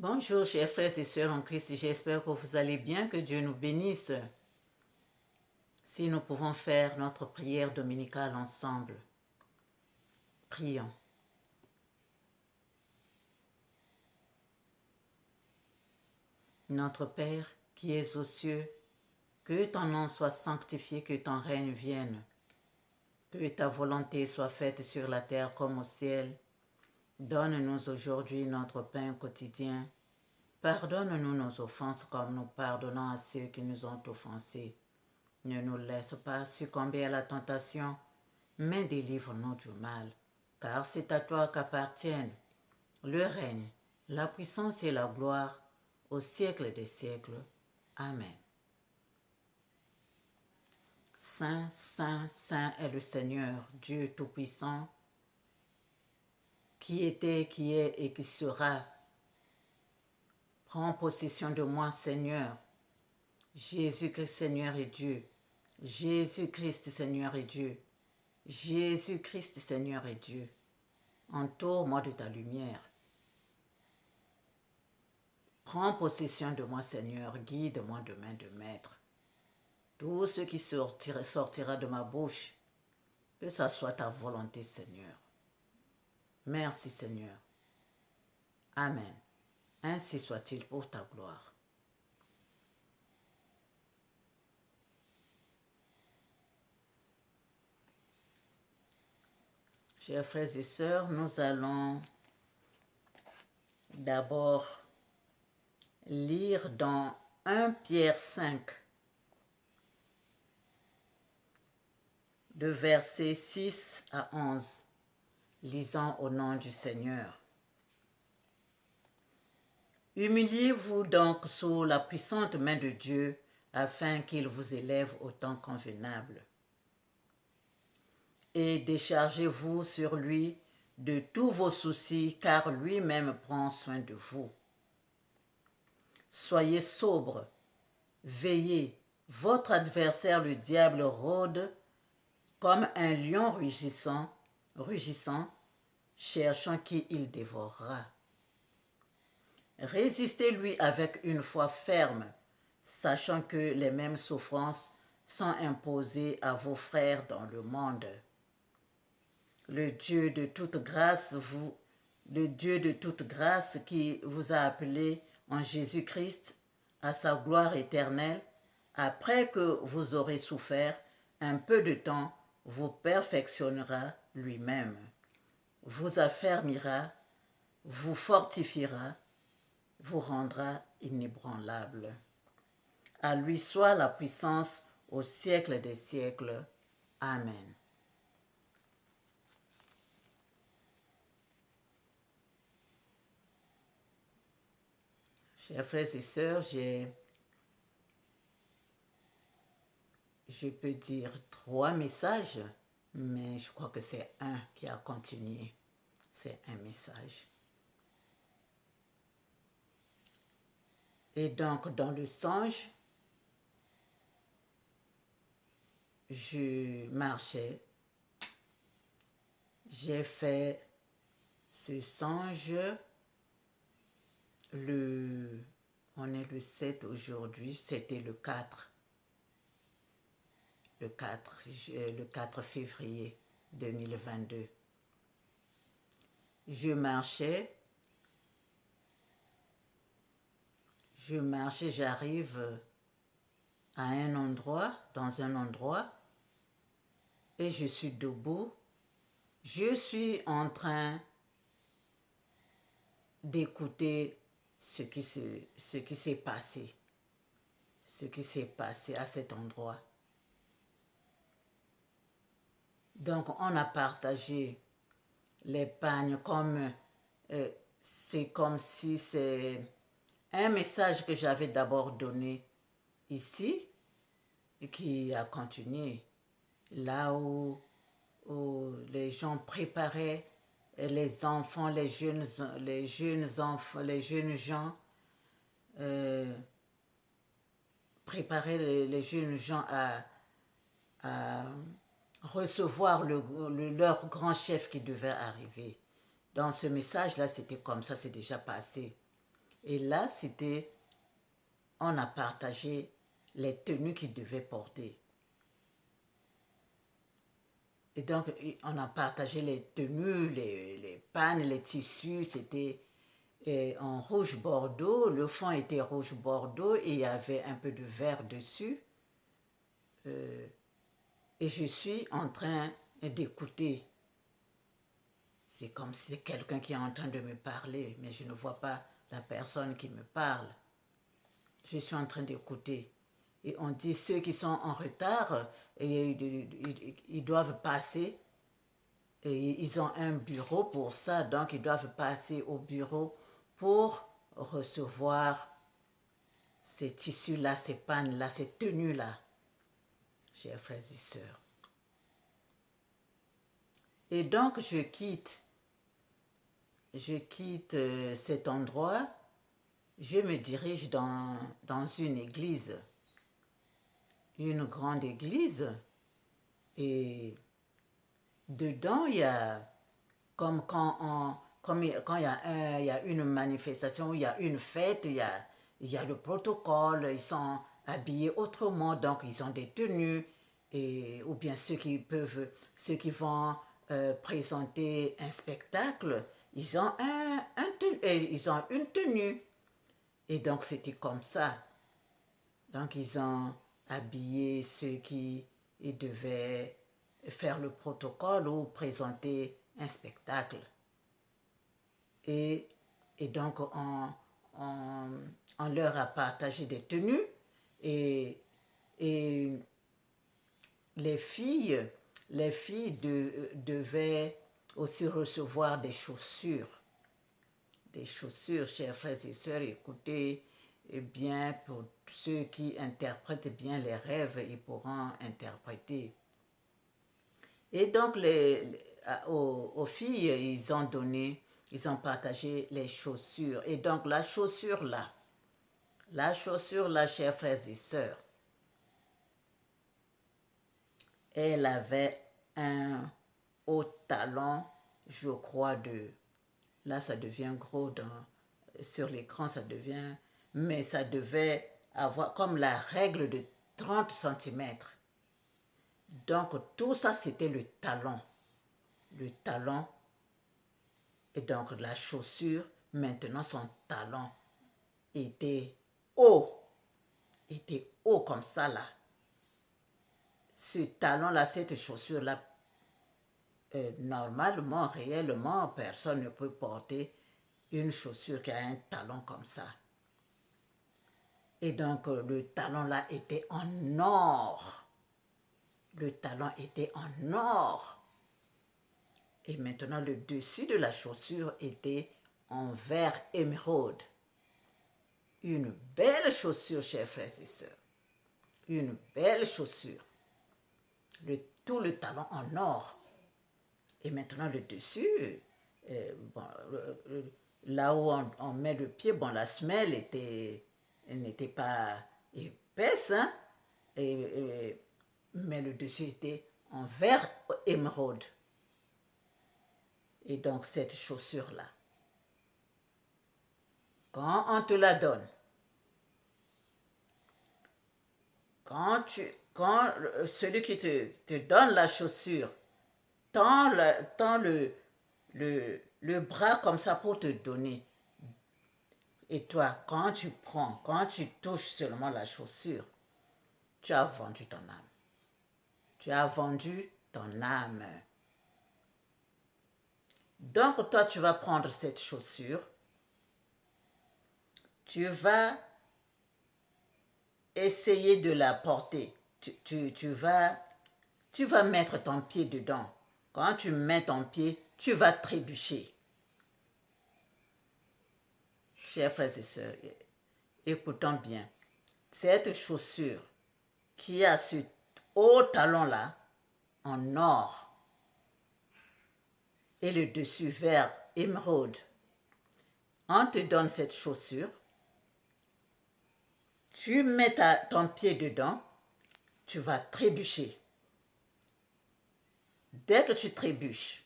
Bonjour chers frères et sœurs en Christ, j'espère que vous allez bien, que Dieu nous bénisse. Si nous pouvons faire notre prière dominicale ensemble, prions. Notre Père qui es aux cieux, que ton nom soit sanctifié, que ton règne vienne, que ta volonté soit faite sur la terre comme au ciel. Donne-nous aujourd'hui notre pain quotidien. Pardonne-nous nos offenses comme nous pardonnons à ceux qui nous ont offensés. Ne nous laisse pas succomber à la tentation, mais délivre-nous du mal, car c'est à toi qu'appartiennent le règne, la puissance et la gloire au siècle des siècles. Amen. Saint, Saint, Saint est le Seigneur, Dieu Tout-Puissant, qui était, qui est et qui sera. Prends possession de moi, Seigneur. Jésus-Christ, Seigneur et Dieu. Jésus-Christ, Seigneur et Dieu. Jésus-Christ, Seigneur et Dieu. Entoure-moi de ta lumière. Prends possession de moi, Seigneur. Guide-moi de main de maître. Tout ce qui sortira de ma bouche, que ça soit ta volonté, Seigneur. Merci, Seigneur. Amen. Ainsi soit-il pour ta gloire. Chers frères et sœurs, nous allons d'abord lire dans 1 Pierre 5, de versets 6 à 11, lisant au nom du Seigneur. Humiliez-vous donc sous la puissante main de Dieu, afin qu'il vous élève au temps convenable. Et déchargez-vous sur lui de tous vos soucis, car lui-même prend soin de vous. Soyez sobres, veillez, votre adversaire le diable rôde comme un lion rugissant, cherchant qui il dévorera. Résistez-lui avec une foi ferme, sachant que les mêmes souffrances sont imposées à vos frères dans le monde. Le Dieu de toute grâce qui vous a appelé en Jésus-Christ à sa gloire éternelle, après que vous aurez souffert un peu de temps, vous perfectionnera lui-même, vous affermira, vous fortifiera, vous rendra inébranlable. À lui soit la puissance au siècle des siècles. Amen. Chers frères et sœurs, je peux dire 3 messages, mais je crois que c'est un qui a continué. C'est un message. Et donc, dans le songe, je marchais. J'ai fait ce songe on est le 7 aujourd'hui, c'était le 4 février 2022. Je marchais, j'arrive à un endroit, dans un endroit, et je suis debout. Je suis en train d'écouter ce qui s'est passé à cet endroit. Donc, on a partagé les pagnes comme c'est comme si c'est un message que j'avais d'abord donné ici et qui a continué là où les gens préparaient les enfants, les jeunes gens préparaient les jeunes gens à recevoir leur grand chef qui devait arriver. Dans ce message-là, c'était comme ça, c'est déjà passé. Et là, on a partagé les tenues qu'il devait porter. Et donc, on a partagé les tenues, les pannes, les tissus. C'était en rouge bordeaux. Le fond était rouge bordeaux et il y avait un peu de vert dessus. Et je suis en train d'écouter. C'est comme si c'est quelqu'un qui est en train de me parler, mais je ne vois pas la personne qui me parle. Je suis en train d'écouter. Et on dit ceux qui sont en retard, ils doivent passer. Et ils ont un bureau pour ça, donc ils doivent passer au bureau pour recevoir ces tissus-là, ces pannes-là, ces tenues-là, chers frères et sœurs. Et donc je quitte cet endroit, je me dirige dans une église, une grande église, et dedans il y a, comme il y a une manifestation, il y a une fête, il y a le protocole, ils sont habillés autrement, donc ils ont des tenues, ou bien ceux qui vont présenter un spectacle, ils ont ils ont une tenue. Et donc c'était comme ça. Donc ils ont habillé ceux qui devaient faire le protocole ou présenter un spectacle. Et donc on leur a partagé des tenues et les filles devaient aussi recevoir des chaussures. Des chaussures, chers frères et sœurs, écoutez bien, pour ceux qui interprètent bien les rêves, ils pourront interpréter. Et donc, aux filles, ils ont partagé les chaussures. Et donc, la chaussure là, chers frères et sœurs, elle avait un haut talon, je crois, là ça devient gros sur l'écran, ça devient, mais ça devait avoir comme la règle de 30 cm. Donc tout ça c'était le talon. Le talon, et donc la chaussure, maintenant son talon était haut comme ça là. Ce talon-là, cette chaussure-là, normalement, réellement, personne ne peut porter une chaussure qui a un talon comme ça. Et donc, le talon-là était en or. Le talon était en or. Et maintenant, le dessus de la chaussure était en vert émeraude. Une belle chaussure, chers frères et sœurs. Une belle chaussure. Tout le talon en or. Et maintenant, le dessus, là où on met le pied, la semelle n'était pas épaisse, hein, mais le dessus était en vert émeraude. Et donc, cette chaussure-là, quand on te la donne, quand celui qui te donne la chaussure tend le bras comme ça pour te donner, et toi, quand tu touches seulement la chaussure, tu as vendu ton âme. Tu as vendu ton âme. Donc, toi, tu vas prendre cette chaussure, tu vas essayer de la porter. Tu vas mettre ton pied dedans. Quand tu mets ton pied, tu vas trébucher. Chers frères et sœurs, écoutons bien. Cette chaussure qui a ce haut talon-là, en or, et le dessus vert émeraude, on te donne cette chaussure, tu mets ton pied dedans, tu vas trébucher. Dès que tu trébuches,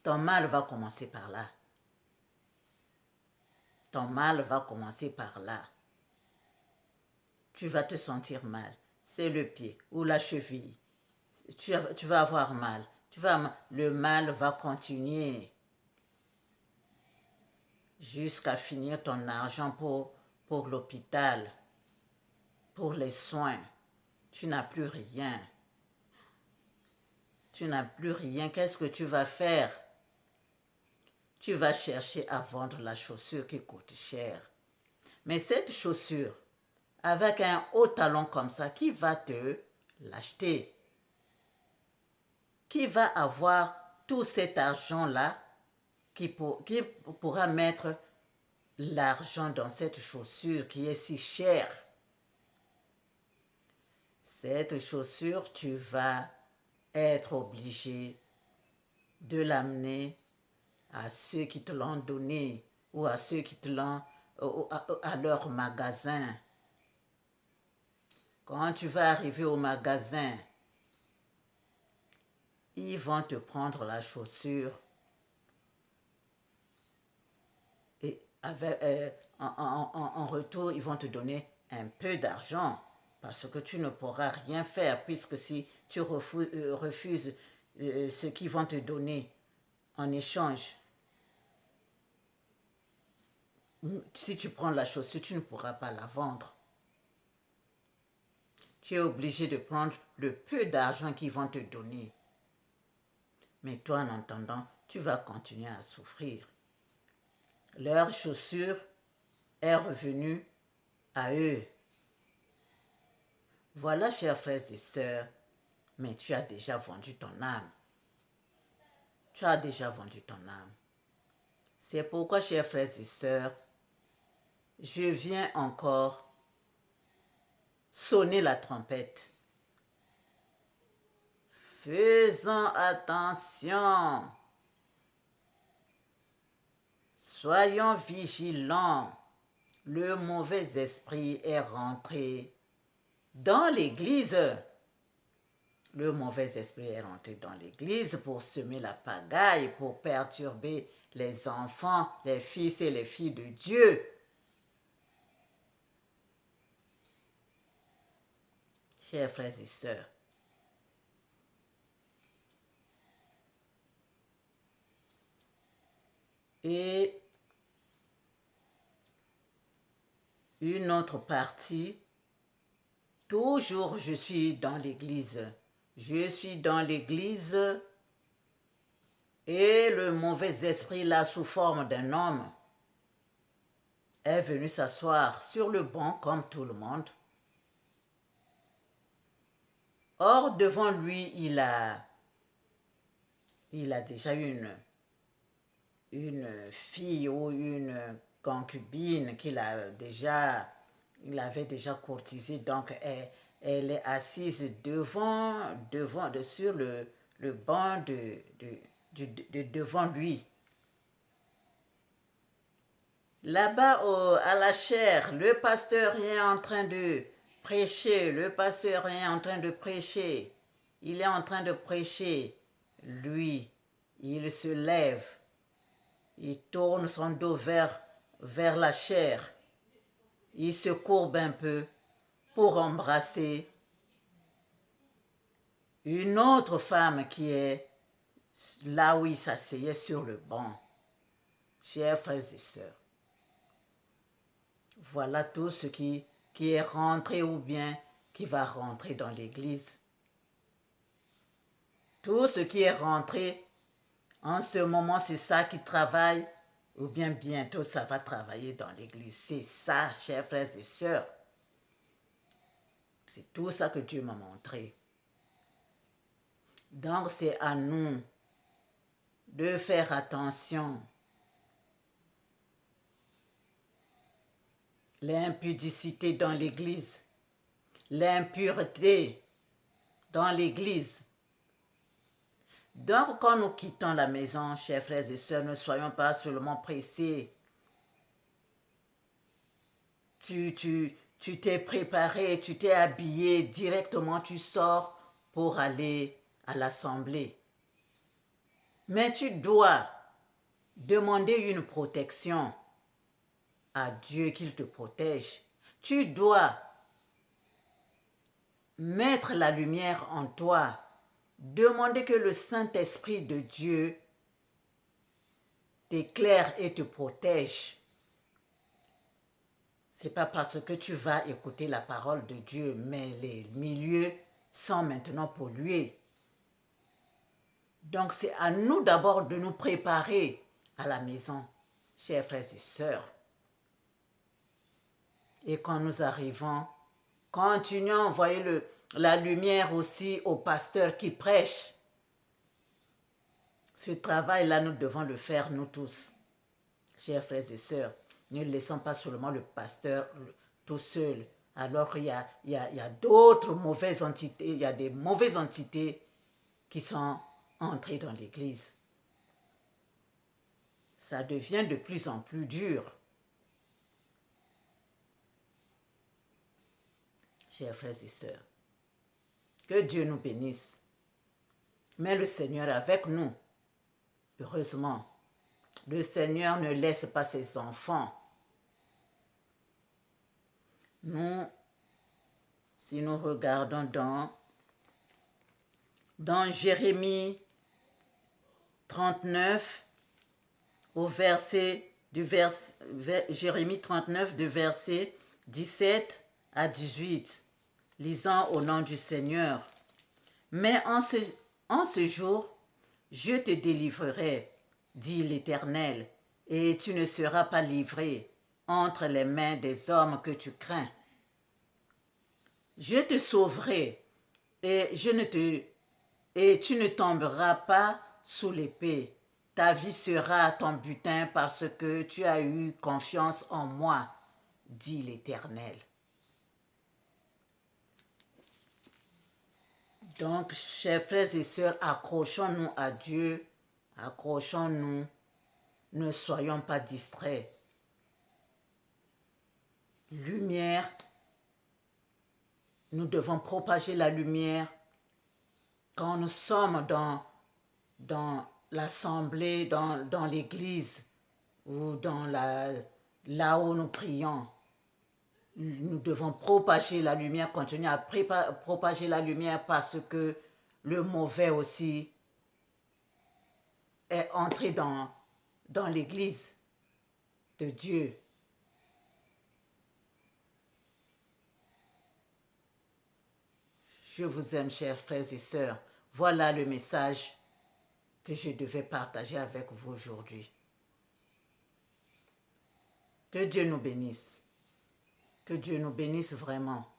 ton mal va commencer par là. ton mal va commencer par là. Tu vas te sentir mal. C'est le pied ou la cheville. Tu vas avoir mal. Le mal va continuer jusqu'à finir ton argent pour l'hôpital, pour les soins. Tu n'as plus rien. Tu n'as plus rien. Qu'est-ce que tu vas faire? Tu vas chercher à vendre la chaussure qui coûte cher. Mais cette chaussure, avec un haut talon comme ça, qui va te l'acheter? Qui va avoir tout cet argent-là qui pourra mettre l'argent dans cette chaussure qui est si chère? Cette chaussure, tu vas être obligé de l'amener à ceux qui te l'ont donné ou à ceux qui te l'ont à leur magasin. Quand tu vas arriver au magasin, ils vont te prendre la chaussure et en retour, ils vont te donner un peu d'argent parce que tu ne pourras rien faire puisque si tu refuses ce qu'ils vont te donner en échange, si tu prends la chaussure, tu ne pourras pas la vendre. Tu es obligé de prendre le peu d'argent qu'ils vont te donner. Mais toi, en attendant, tu vas continuer à souffrir. Leur chaussure est revenue à eux. Voilà, chers frères et sœurs, mais tu as déjà vendu ton âme. Tu as déjà vendu ton âme. C'est pourquoi, chers frères et sœurs, je viens encore sonner la trompette. Faisons attention. Soyons vigilants. Le mauvais esprit est rentré dans l'église. Le mauvais esprit est rentré dans l'église pour semer la pagaille, pour perturber les enfants, les fils et les filles de Dieu. Chers frères et sœurs, et une autre partie, toujours je suis dans l'église. Je suis dans l'église et le mauvais esprit, là, sous forme d'un homme, est venu s'asseoir sur le banc comme tout le monde. Or, devant lui, il a déjà une fille ou une concubine il avait déjà courtisée. Donc, elle est assise sur le banc devant lui. Là-bas, à la chaire, le pasteur est en train de prêcher. Le pasteur est en train de prêcher. Il est en train de prêcher. Lui, il se lève. Il tourne son dos vers la chaire. Il se courbe un peu pour embrasser une autre femme qui est là où il s'asseyait sur le banc. Chers frères et sœurs, voilà tout ce qui est rentré ou bien qui va rentrer dans l'église. Tout ce qui est rentré en ce moment, c'est ça qui travaille, ou bien bientôt ça va travailler dans l'église. C'est ça, chers frères et sœurs. C'est tout ça que Dieu m'a montré. Donc c'est à nous de faire attention. L'impudicité dans l'église, l'impureté dans l'église. Donc, quand nous quittons la maison, chers frères et sœurs, ne soyons pas seulement pressés. Tu t'es préparé, tu t'es habillé, directement tu sors pour aller à l'assemblée. Mais tu dois demander une protection à Dieu qu'il te protège. Tu dois mettre la lumière en toi. Demander que le Saint-Esprit de Dieu t'éclaire et te protège. Ce n'est pas parce que tu vas écouter la parole de Dieu, mais les milieux sont maintenant pollués. Donc c'est à nous d'abord de nous préparer à la maison, chers frères et sœurs. Et quand nous arrivons, continuons à envoyer la lumière aussi aux pasteurs qui prêchent. Ce travail-là, nous devons le faire, nous tous. Chers frères et sœurs, ne laissons pas seulement le pasteur tout seul. Alors il y a d'autres mauvaises entités, il y a des mauvaises entités qui sont entrées dans l'Église. Ça devient de plus en plus dur. Chers frères et sœurs, que Dieu nous bénisse. Mais le Seigneur est avec nous. Heureusement, le Seigneur ne laisse pas ses enfants. Nous, si nous regardons dans Jérémie 39, Jérémie 39, du verset 17 à 18, lisant au nom du Seigneur. Mais en ce jour, je te délivrerai, dit l'Éternel, et tu ne seras pas livré entre les mains des hommes que tu crains. Je te sauverai, et tu ne tomberas pas sous l'épée. Ta vie sera ton butin parce que tu as eu confiance en moi, dit l'Éternel. Donc, chers frères et sœurs, accrochons-nous à Dieu, accrochons-nous, ne soyons pas distraits. Lumière, nous devons propager la lumière. Quand nous sommes dans l'assemblée, dans l'église ou là où nous prions, nous devons propager la lumière, continuer à propager la lumière parce que le mauvais aussi est entré dans l'église de Dieu. Je vous aime, chers frères et sœurs. Voilà le message que je devais partager avec vous aujourd'hui. Que Dieu nous bénisse. Que Dieu nous bénisse vraiment.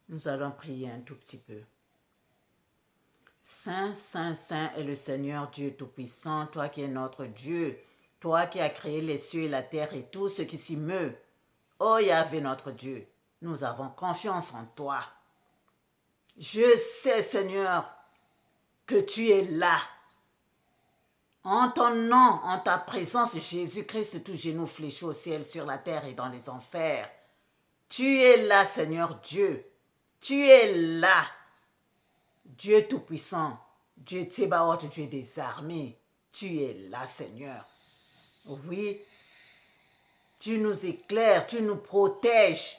Nous allons prier un tout petit peu. Saint, Saint, Saint est le Seigneur Dieu Tout-Puissant, toi qui es notre Dieu, toi qui as créé les cieux et la terre et tout ce qui s'y meut. Oh Yahvé notre Dieu, nous avons confiance en toi. Je sais, Seigneur, que tu es là. En ton nom, en ta présence, Jésus-Christ, tout genou fléchi au ciel, sur la terre et dans les enfers. Tu es là, Seigneur Dieu. Tu es là. Dieu Tout-Puissant, Dieu Tsébaoth, Dieu des armées. Tu es là, Seigneur. Oui, tu nous éclaires, tu nous protèges.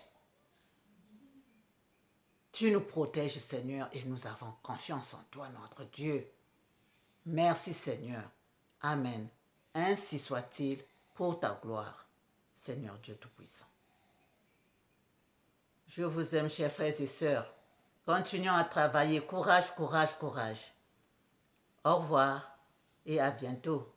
Tu nous protèges, Seigneur, et nous avons confiance en toi, notre Dieu. Merci, Seigneur. Amen. Ainsi soit-il pour ta gloire, Seigneur Dieu Tout-Puissant. Je vous aime, chers frères et sœurs. Continuons à travailler. Courage, courage, courage. Au revoir et à bientôt.